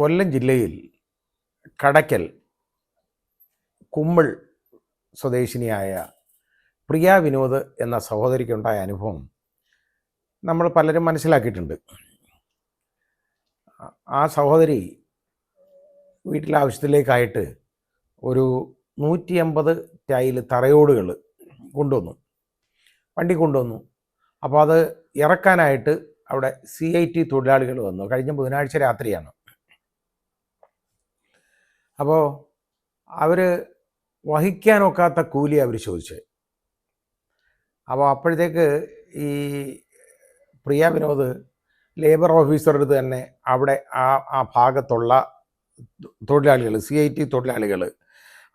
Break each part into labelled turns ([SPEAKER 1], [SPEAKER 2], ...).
[SPEAKER 1] കൊല്ലം ജില്ലയിൽ കടയ്ക്കൽ കുമ്മിൾ സ്വദേശിനിയായ പ്രിയ വിനോദ് എന്ന സഹോദരിക്കുണ്ടായ അനുഭവം നമ്മൾ പലരും മനസ്സിലാക്കിയിട്ടുണ്ട്. ആ സഹോദരി വീട്ടിലെ ആവശ്യത്തിലേക്കായിട്ട് ഒരു 150 ടൈല് തറയോടുകൾ കൊണ്ടുവന്നു, വണ്ടി കൊണ്ടുവന്നു. അപ്പോൾ അത് ഇറക്കാനായിട്ട് അവിടെ CIT തൊഴിലാളികൾ വന്നു. കഴിഞ്ഞ ബുധനാഴ്ച രാത്രിയാണ്. അപ്പോൾ അവർ വഹിക്കാനൊക്കാത്ത കൂലി അവർ ചോദിച്ചത്. അപ്പോൾ അപ്പോഴത്തേക്ക് ഈ പ്രിയ വിനോദ് ലേബർ ഓഫീസറുടെ അടുത്ത് തന്നെ അവിടെ ആ ഭാഗത്തുള്ള തൊഴിലാളികൾ, CIT തൊഴിലാളികൾ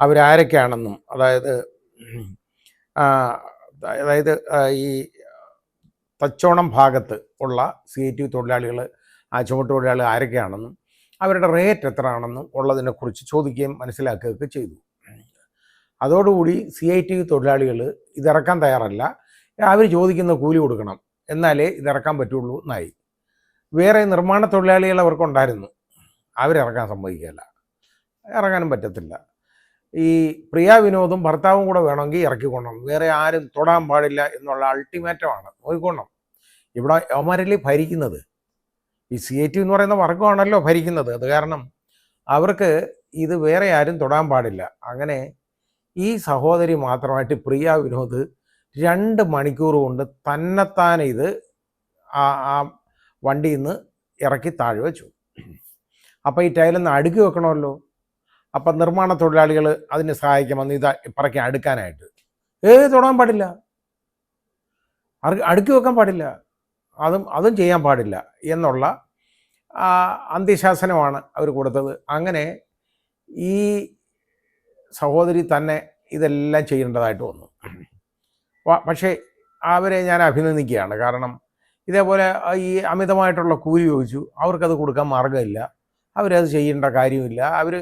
[SPEAKER 1] അവരാരൊക്കെയാണെന്നും, അതായത് ഈ തച്ചോണം ഭാഗത്ത് ഉള്ള CIT തൊഴിലാളികൾ, ആ ചുമട്ട് തൊഴിലാളികൾ ആരൊക്കെയാണെന്നും അവരുടെ റേറ്റ് എത്ര ആണെന്നും ഉള്ളതിനെക്കുറിച്ച് ചോദിക്കുകയും മനസ്സിലാക്കുകയൊക്കെ ചെയ്തു. അതോടുകൂടി CIT തൊഴിലാളികൾ ഇതിറക്കാൻ തയ്യാറല്ല, അവർ ചോദിക്കുന്ന കൂലി കൊടുക്കണം എന്നാലേ ഇതിറക്കാൻ പറ്റുള്ളൂ എന്നായി. വേറെ നിർമ്മാണ തൊഴിലാളികൾ അവർക്കുണ്ടായിരുന്നു, അവരിറക്കാൻ സമ്മതിക്കില്ല, ഇറങ്ങാനും പറ്റത്തില്ല. ഈ പ്രിയ വിനോദും ഭർത്താവും കൂടെ വേണമെങ്കിൽ ഇറക്കിക്കൊള്ളണം, വേറെ ആരും തൊടാൻ പാടില്ല എന്നുള്ള അൾട്ടിമേറ്റമാണ്. നോക്കിക്കൊള്ളണം. ഇവിടെ അവന്മാരല്ലേ ഭരിക്കുന്നത്, ഈ CIT എന്ന് പറയുന്ന വർഗമാണല്ലോ ഭരിക്കുന്നത്. അത് കാരണം അവർക്ക് ഇത് വേറെ ആരും തൊടാൻ പാടില്ല. അങ്ങനെ ഈ സഹോദരി മാത്രമായിട്ട് പ്രിയ വിനോദ് 2 മണിക്കൂർ കൊണ്ട് തന്നെത്താനെ ഇത് ആ വണ്ടിയിൽ നിന്ന് ഇറക്കി താഴെ വെച്ചു. അപ്പോൾ ഈ ടൈലൊന്ന് അടുക്കി വെക്കണമല്ലോ. അപ്പം നിർമ്മാണ തൊഴിലാളികൾ അതിന് സഹായിക്കാൻ വന്ന് ഇത് പറക്കി അടുക്കാനായിട്ട് തൊടാൻ പാടില്ല, അടുക്കി വെക്കാൻ പാടില്ല, അതും ചെയ്യാൻ പാടില്ല എന്നുള്ള അന്ത്യശാസനമാണ് അവർ കൊടുത്തത്. അങ്ങനെ ഈ സഹോദരി തന്നെ ഇതെല്ലാം ചെയ്യേണ്ടതായിട്ട് വന്നു. പക്ഷേ അവരെ ഞാൻ അഭിനന്ദിക്കുകയാണ്. കാരണം ഇതേപോലെ ഈ അമിതമായിട്ടുള്ള കൂലി ചോദിച്ചു, അവർക്കത് കൊടുക്കാൻ മാർഗ്ഗമില്ല, അവരത് ചെയ്യേണ്ട കാര്യമില്ല. അവർ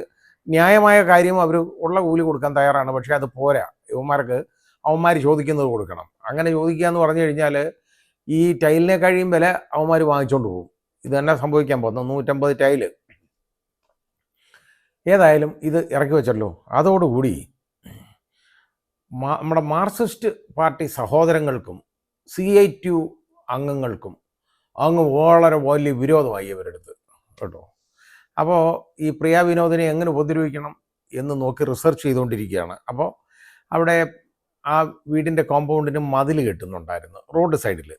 [SPEAKER 1] ന്യായമായ കാര്യം അവർ ഉള്ള കൂലി കൊടുക്കാൻ തയ്യാറാണ്. പക്ഷേ അത് പോരാ, അവന്മാർ ചോദിക്കുന്നത് കൊടുക്കണം. അങ്ങനെ ചോദിക്കുക എന്ന് പറഞ്ഞു കഴിഞ്ഞാൽ ഈ ടൈലിനെ കഴിയും വില അവന്മാർ വാങ്ങിച്ചുകൊണ്ട് പോകും. ഇത് തന്നെ സംഭവിക്കാൻ പോകുന്നു. 150 ടൈല് ഏതായാലും ഇത് ഇറക്കി വെച്ചല്ലോ. അതോടുകൂടി നമ്മുടെ മാർക്സിസ്റ്റ് പാർട്ടി സഹോദരങ്ങൾക്കും CIT അംഗങ്ങൾക്കും വളരെ വലിയ വിരോധമായി ഇവരെടുത്ത് കേട്ടോ. അപ്പോൾ ഈ പ്രിയ വിനോദിനെ എങ്ങനെ ഉപദ്രവിക്കണം എന്ന് നോക്കി റിസർച്ച് ചെയ്തുകൊണ്ടിരിക്കുകയാണ്. അപ്പോൾ അവിടെ ആ വീടിൻ്റെ കോമ്പൗണ്ടിന് മതിൽ കെട്ടുന്നുണ്ടായിരുന്നു റോഡ് സൈഡിൽ.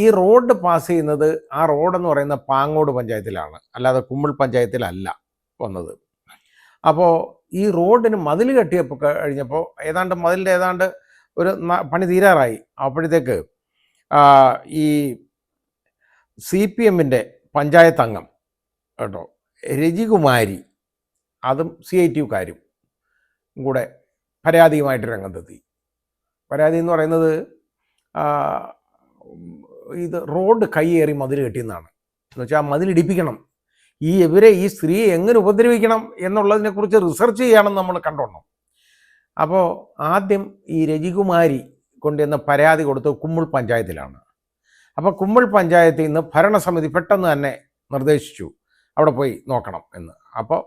[SPEAKER 1] ഈ റോഡ് പാസ് ചെയ്യുന്നത്, ആ റോഡെന്ന് പറയുന്ന പാങ്ങോട് പഞ്ചായത്തിലാണ്, അല്ലാതെ കുമ്മിൾ പഞ്ചായത്തിലല്ല വന്നത്. അപ്പോൾ ഈ റോഡിന് മതിൽ കെട്ടിയപ്പോൾ കഴിഞ്ഞപ്പോൾ മതിലിൻ്റെ ഏതാണ്ട് ഒരു പണി തീരാറായി. അപ്പോഴത്തേക്ക് ഈ CPMൻ്റെ പഞ്ചായത്ത് അംഗം കേട്ടോ രജികുമാരി, അതും CITക്കാരും കൂടെ പരാതിയുമായിട്ട് രംഗത്തെത്തി. പരാതി എന്ന് പറയുന്നത് ഇത് റോഡ് കയ്യേറി മതിൽ കെട്ടിയെന്നാണ്. എന്ന് വെച്ചാൽ മതിലിടിപ്പിക്കണം, ഈ സ്ത്രീയെ എങ്ങനെ ഉപദ്രവിക്കണം എന്നുള്ളതിനെക്കുറിച്ച് റിസർച്ച് ചെയ്യണമെന്ന് നമ്മൾ കണ്ടോണം. അപ്പോൾ ആദ്യം ഈ രജികുമാരി കൊണ്ടുവന്ന പരാതി കൊടുത്ത് കുമ്മിൾ പഞ്ചായത്തിലാണ്. അപ്പോൾ കുമ്മിൾ പഞ്ചായത്തിൽ നിന്ന് ഭരണസമിതി പെട്ടെന്ന് തന്നെ നിർദ്ദേശിച്ചു അവിടെ പോയി നോക്കണം എന്ന്. അപ്പോൾ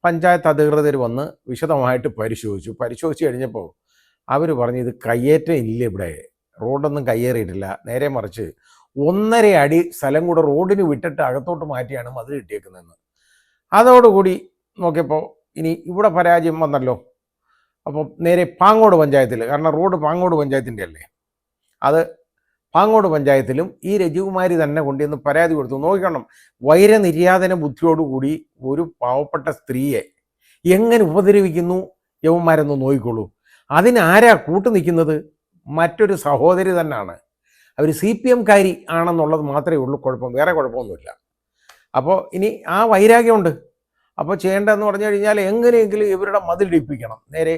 [SPEAKER 1] പഞ്ചായത്ത് അധികൃതർ വന്ന് വിശദമായിട്ട് പരിശോധിച്ച് കഴിഞ്ഞപ്പോൾ അവർ പറഞ്ഞു, ഇത് കയ്യേറ്റം ഇല്ല, ഇവിടെ റോഡൊന്നും കയ്യേറിയിട്ടില്ല, നേരെ മറിച്ച് 1.5 അടി സ്ഥലം കൂടെ റോഡിന് വിട്ടിട്ട് അകത്തോട്ട് മാറ്റിയാണ് മതിൽ കിട്ടിയേക്കുന്നതെന്ന്. അതോടുകൂടി നോക്കിയപ്പോൾ ഇനി ഇവിടെ പരാജയം വന്നല്ലോ. അപ്പോൾ നേരെ പാങ്ങോട് പഞ്ചായത്തിൽ, കാരണം റോഡ് പാങ്ങോട് പഞ്ചായത്തിൻ്റെ അല്ലേ, അത് പാങ്ങോട് പഞ്ചായത്തിലും ഈ രജികുമാരി തന്നെ കൊണ്ടുവന്ന് പരാതി കൊടുത്തു. നോക്കണം, വൈരനിര്യാതന ബുദ്ധിയോടുകൂടി ഒരു പാവപ്പെട്ട സ്ത്രീയെ എങ്ങനെ ഉപദ്രവിക്കുന്നു യവന്മാരെന്ന് നോക്കിക്കോളൂ. അതിനാരാ കൂട്ടു നിൽക്കുന്നത്? മറ്റൊരു സഹോദരി തന്നെയാണ്. അവർ CPMക്കാരി ആണെന്നുള്ളത് മാത്രമേ ഉള്ളൂ കുഴപ്പം, വേറെ കുഴപ്പമൊന്നുമില്ല. അപ്പോൾ ഇനി ആ വൈരാഗ്യമുണ്ട്. അപ്പോൾ ചെയ്യേണ്ടതെന്ന് പറഞ്ഞു കഴിഞ്ഞാൽ എങ്ങനെയെങ്കിലും ഇവരുടെ മതിലിടിപ്പിക്കണം. നേരെ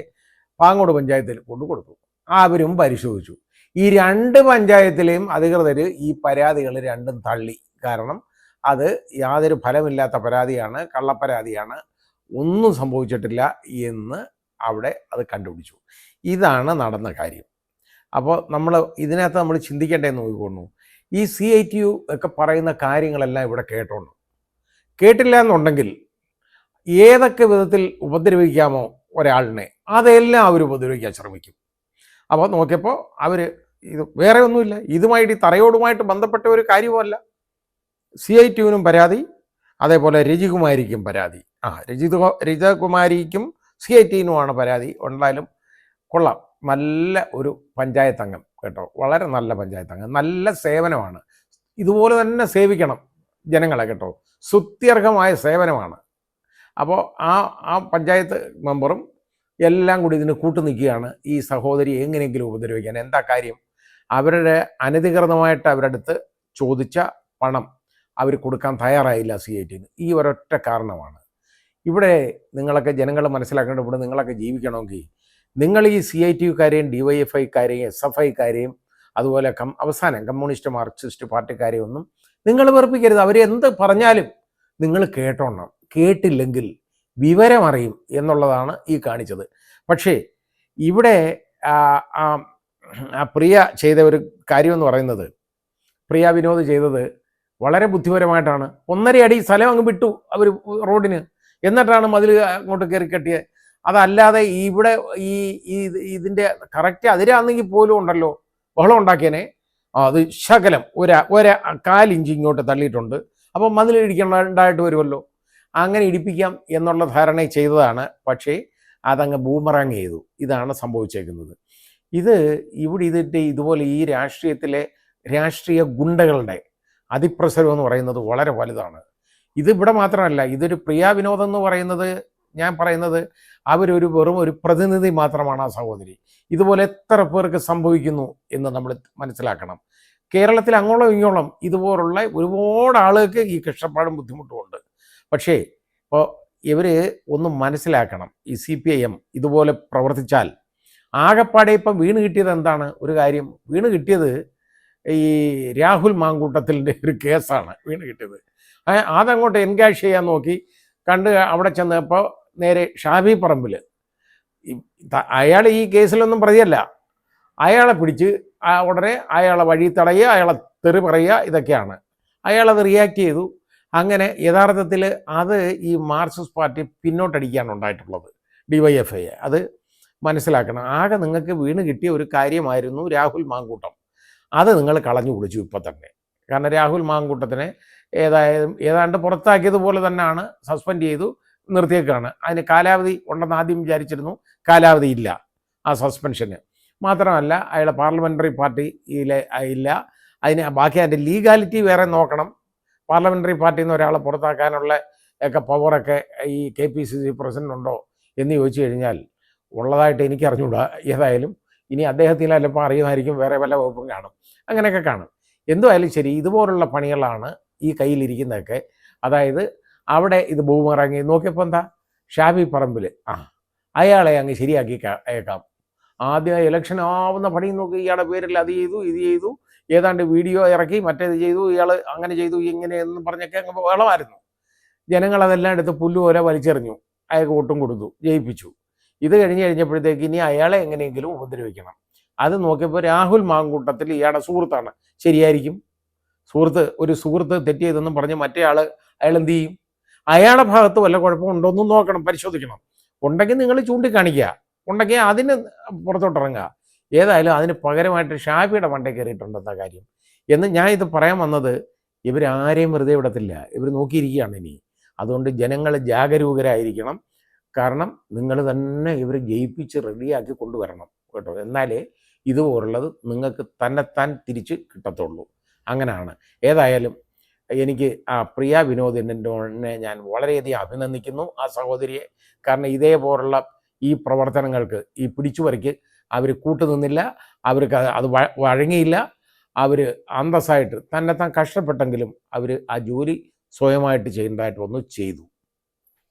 [SPEAKER 1] പാങ്ങോട് പഞ്ചായത്തിൽ കൊടുത്തു. അവരും പരിശോധിച്ചു. ഈ 2 പഞ്ചായത്തിലെയും അധികൃതർ ഈ പരാതികൾ രണ്ടും തള്ളി. കാരണം അത് യാതൊരു ഫലമില്ലാത്ത പരാതിയാണ്, കള്ളപ്പരാതിയാണ്, ഒന്നും സംഭവിച്ചിട്ടില്ല എന്ന് അവിടെ അത് കണ്ടുപിടിച്ചു. ഇതാണ് നടന്ന കാര്യം. അപ്പോൾ ഇതിനകത്ത് നമ്മൾ ചിന്തിക്കേണ്ടതെന്ന് നോക്കിക്കൊണ്ടു. ഈ CITU ഒക്കെ പറയുന്ന കാര്യങ്ങളെല്ലാം ഇവിടെ കേട്ടോണ്ട് കേട്ടില്ല എന്നുണ്ടെങ്കിൽ ഏതൊക്കെ വിധത്തിൽ ഉപദ്രവിക്കാമോ ഒരാളിനെ അതെല്ലാം അവർ ഉപദ്രവിക്കാൻ ശ്രമിക്കും. അപ്പോൾ നോക്കിയപ്പോൾ അവർ ഇത് വേറെ ഒന്നുമില്ല, ഇതുമായിട്ട് ഈ തറയോടുമായിട്ട് ബന്ധപ്പെട്ട ഒരു കാര്യവുമല്ല. CITUവിനും പരാതി, അതേപോലെ രജികുമാരിക്കും പരാതി. രജിതകുമാരിക്കും CITUവിനുമാണ് പരാതി. ഉണ്ടായാലും കൊള്ളാം, നല്ല ഒരു പഞ്ചായത്ത് അംഗം കേട്ടോ, വളരെ നല്ല പഞ്ചായത്ത് അംഗം, നല്ല സേവനമാണ്. ഇതുപോലെ തന്നെ സേവിക്കണം ജനങ്ങളെ കേട്ടോ, സ്തുത്യർഹമായ സേവനമാണ്. അപ്പോൾ ആ പഞ്ചായത്ത് മെമ്പറും എല്ലാം കൂടി ഇതിന് നിൽക്കുകയാണ്. ഈ സഹോദരി എങ്ങനെയെങ്കിലും ഉപദ്രവിക്കാൻ. എന്താ കാര്യം? അവരുടെ അനധികൃതമായിട്ട് അവരുടെ അടുത്ത് ചോദിച്ച പണം അവർ കൊടുക്കാൻ തയ്യാറായില്ല CITUവിന്. ഈ ഒരൊറ്റ കാരണമാണ്. ഇവിടെ നിങ്ങളൊക്കെ ജനങ്ങൾ മനസ്സിലാക്കേണ്ട, ഇവിടെ നിങ്ങളൊക്കെ ജീവിക്കണമെങ്കിൽ നിങ്ങൾ ഈ CITUക്കാരെയും DYFIക്കാരെയും SFIക്കാരെയും അതുപോലെ അവസാനം കമ്മ്യൂണിസ്റ്റ് മാർക്സിസ്റ്റ് പാർട്ടിക്കാരെയും ഒന്നും നിങ്ങൾ വെറുപ്പിക്കരുത്. അവർ എന്ത് പറഞ്ഞാലും നിങ്ങൾ കേട്ടോണം. കേട്ടില്ലെങ്കിൽ വിവരമറിയും എന്നുള്ളതാണ് ഈ കാണിച്ചത്. പക്ഷേ ഇവിടെ പ്രിയ ചെയ്ത ഒരു കാര്യമെന്ന് പറയുന്നത്, പ്രിയ വിനോദ് ചെയ്തത് വളരെ ബുദ്ധിപരമായിട്ടാണ്. 1.5 അടി സ്ഥലം അങ്ങ് വിട്ടു അവർ റോഡിന്, എന്നിട്ടാണ് മതിൽ അങ്ങോട്ട് കയറി കെട്ടിയത്. അതല്ലാതെ ഇവിടെ ഇതിൻ്റെ കറക്റ്റ് അതിരാണെങ്കിൽ പോലും ഉണ്ടല്ലോ ബഹളം ഉണ്ടാക്കിയനെ. അത് ശകലം ഒരു 1/4 ഇഞ്ച് ഇങ്ങോട്ട് തള്ളിയിട്ടുണ്ട്. അപ്പം മതിൽ ഇടിക്കേണ്ടതായിട്ട് വരുമല്ലോ, അങ്ങനെ ഇടിപ്പിക്കാം എന്നുള്ള ധാരണ ചെയ്തതാണ്. പക്ഷേ അതങ്ങ് ബൂമറാങ് ചെയ്തു. ഇതാണ് സംഭവിച്ചേക്കുന്നത്. ഇതിൻ്റെ ഇതുപോലെ ഈ രാഷ്ട്രീയ ഗുണ്ടകളുടെ അതിപ്രസരം എന്ന് പറയുന്നത് വളരെ വലുതാണ്. ഇതിവിടെ മാത്രമല്ല, ഇതൊരു പ്രിയ വിനോദം എന്ന് പറയുന്നത്, ഞാൻ പറയുന്നത് വെറും ഒരു പ്രതിനിധി മാത്രമാണ് ആ സഹോദരി. ഇതുപോലെ എത്ര പേർക്ക് സംഭവിക്കുന്നു എന്ന് നമ്മൾ മനസ്സിലാക്കണം. കേരളത്തിൽ അങ്ങോളം ഇങ്ങോളം ഇതുപോലുള്ള ഒരുപാട് ആളുകൾക്ക് ഈ കഷ്ടപ്പാടും ബുദ്ധിമുട്ടുമുണ്ട്. പക്ഷേ ഇപ്പോൾ ഇവർ ഒന്ന് മനസ്സിലാക്കണം, ഈ CPIM ഇതുപോലെ പ്രവർത്തിച്ചാൽ ആകെപ്പാടെ ഇപ്പം വീണ് കിട്ടിയത് എന്താണ്? ഒരു കാര്യം വീണ് കിട്ടിയത് ഈ രാഹുൽ മാങ്കൂട്ടത്തിൻ്റെ ഒരു കേസാണ് വീണ് കിട്ടിയത്. അതങ്ങോട്ട് എൻകാഷ് ചെയ്യാൻ നോക്കി അവിടെ ചെന്നപ്പോൾ നേരെ ഷാഫി പറമ്പിൽ, അയാൾ ഈ കേസിലൊന്നും പ്രതിയല്ല, അയാളെ പിടിച്ച് ഉടനെ അയാളെ വഴി തടയുക, അയാളെ തെറി പറയുക, ഇതൊക്കെയാണ്. അയാളത് റിയാക്ട് ചെയ്തു. അങ്ങനെ യഥാർത്ഥത്തിൽ അത് ഈ മാർക്സിസ്റ്റ് പാർട്ടി പിന്നോട്ടടിക്കുകയാണ് ഉണ്ടായിട്ടുള്ളത്, DYFI. അത് മനസ്സിലാക്കണം. ആകെ നിങ്ങൾക്ക് വീണ് കിട്ടിയ ഒരു കാര്യമായിരുന്നു രാഹുൽ മാങ്കൂട്ടം. അത് നിങ്ങൾ കളഞ്ഞു കുടിച്ചു ഇപ്പം തന്നെ. കാരണം രാഹുൽ മാങ്കൂട്ടത്തിനെ ഏതാണ്ട് പുറത്താക്കിയതുപോലെ തന്നെയാണ്, സസ്പെൻഡ് ചെയ്തു നിർത്തിയേക്കാണ്. അതിന് കാലാവധി ഉണ്ടെന്ന് ആദ്യം വിചാരിച്ചിരുന്നു, കാലാവധി ഇല്ല ആ സസ്പെൻഷന്. മാത്രമല്ല അയാളെ പാർലമെൻ്ററി പാർട്ടിയിലെ ഇല്ല. ബാക്കി അതിൻ്റെ ലീഗാലിറ്റി വേറെ നോക്കണം. പാർലമെൻ്ററി പാർട്ടിയിൽ നിന്ന് ഒരാളെ പുറത്താക്കാനുള്ള പവറൊക്കെ ഈ KPCC പ്രസിഡന്റ് ഉണ്ടോ എന്ന് ചോദിച്ചു കഴിഞ്ഞാൽ ഉള്ളതായിട്ട് എനിക്ക് അറിഞ്ഞൂടാ. ഏതായാലും ഇനി അദ്ദേഹത്തിന് ചിലപ്പോൾ അറിയുമായിരിക്കും, വേറെ വല്ല വകുപ്പും കാണും, അങ്ങനെയൊക്കെ കാണും. എന്തുമായാലും ശരി, ഇതുപോലുള്ള പണികളാണ് ഈ കയ്യിലിരിക്കുന്നതൊക്കെ. അതായത് അവിടെ ഇത് ബൂമറാങ്ങി നോക്കിയപ്പോൾ എന്താ, ഷാഫി പറമ്പിൽ അയാളെ അങ്ങ് ശരിയാക്കി അയക്കാം. ആദ്യം ഇലക്ഷൻ ആവുന്ന പണി നോക്കി ഇയാളുടെ പേരിൽ അത് ചെയ്തു, ഇത് ചെയ്തു, ഏതാണ്ട് വീഡിയോ ഇറക്കി, മറ്റേത് ചെയ്തു, ഇയാൾ അങ്ങനെ ചെയ്തു, ഇങ്ങനെ എന്ന് പറഞ്ഞൊക്കെ അങ്ങ് വെള്ളമായിരുന്നു. ജനങ്ങളതെല്ലാം എടുത്ത് പുല്ലുപോലെ വലിച്ചെറിഞ്ഞു, അയാൾക്ക് വോട്ടും കൊടുത്തു, ജയിപ്പിച്ചു. ഇത് കഴിഞ്ഞപ്പോഴത്തേക്ക് ഇനി അയാളെ എങ്ങനെയെങ്കിലും ഉപദ്രവിക്കണം. അത് നോക്കിയപ്പോൾ രാഹുൽ മാങ്കൂട്ടത്തിൽ ഇയാളുടെ സുഹൃത്താണ്. ശരിയായിരിക്കും, ഒരു സുഹൃത്ത് തെറ്റ് ചെയ്തെന്നും പറഞ്ഞ് അയാൾ എന്ത് ചെയ്യും? അയാളുടെ ഭാഗത്ത് വല്ല കുഴപ്പമുണ്ടോയെന്നും നോക്കണം, പരിശോധിക്കണം. ഉണ്ടെങ്കിൽ നിങ്ങൾ ചൂണ്ടിക്കാണിക്കുക, ഉണ്ടെങ്കിൽ അതിന് പുറത്തോട്ടിറങ്ങുക. ഏതായാലും അതിന് പകരമായിട്ട് ഷാഫിയുടെ മണ്ടേ കയറിയിട്ടുണ്ടെന്ന കാര്യം എന്ന് ഞാൻ ഇത് പറയാൻ വന്നത്, ഇവരാരെയും വെറുതെ വിടത്തില്ല, ഇവർ നോക്കിയിരിക്കുകയാണ് ഇനി. അതുകൊണ്ട് ജനങ്ങൾ ജാഗരൂകരായിരിക്കണം. കാരണം നിങ്ങൾ തന്നെ ഇവർ ജയിപ്പിച്ച് റെഡിയാക്കി കൊണ്ടുവരണം കേട്ടോ. എന്നാലേ ഇതുപോലുള്ളത് നിങ്ങൾക്ക് തന്നെത്താൻ തിരിച്ച് കിട്ടത്തുള്ളൂ. അങ്ങനെയാണ്. ഏതായാലും എനിക്ക് പ്രിയ വിനോദിനെ ഞാൻ വളരെയധികം അഭിനന്ദിക്കുന്നു, ആ സഹോദരിയെ. കാരണം ഇതേപോലുള്ള ഈ പ്രവർത്തനങ്ങൾക്ക്, ഈ പിടിച്ചുപറിക്ക് അവർ കൂട്ടുനിന്നില്ല, അവർക്ക് അത് വഴങ്ങിയില്ല. അവർ അന്തസ്സായിട്ട് തന്നെത്താൻ കഷ്ടപ്പെട്ടെങ്കിലും അവർ ആ ജോലി സ്വയമായിട്ട് ചെയ്യേണ്ടതായിട്ട് ഒന്ന് ചെയ്തു.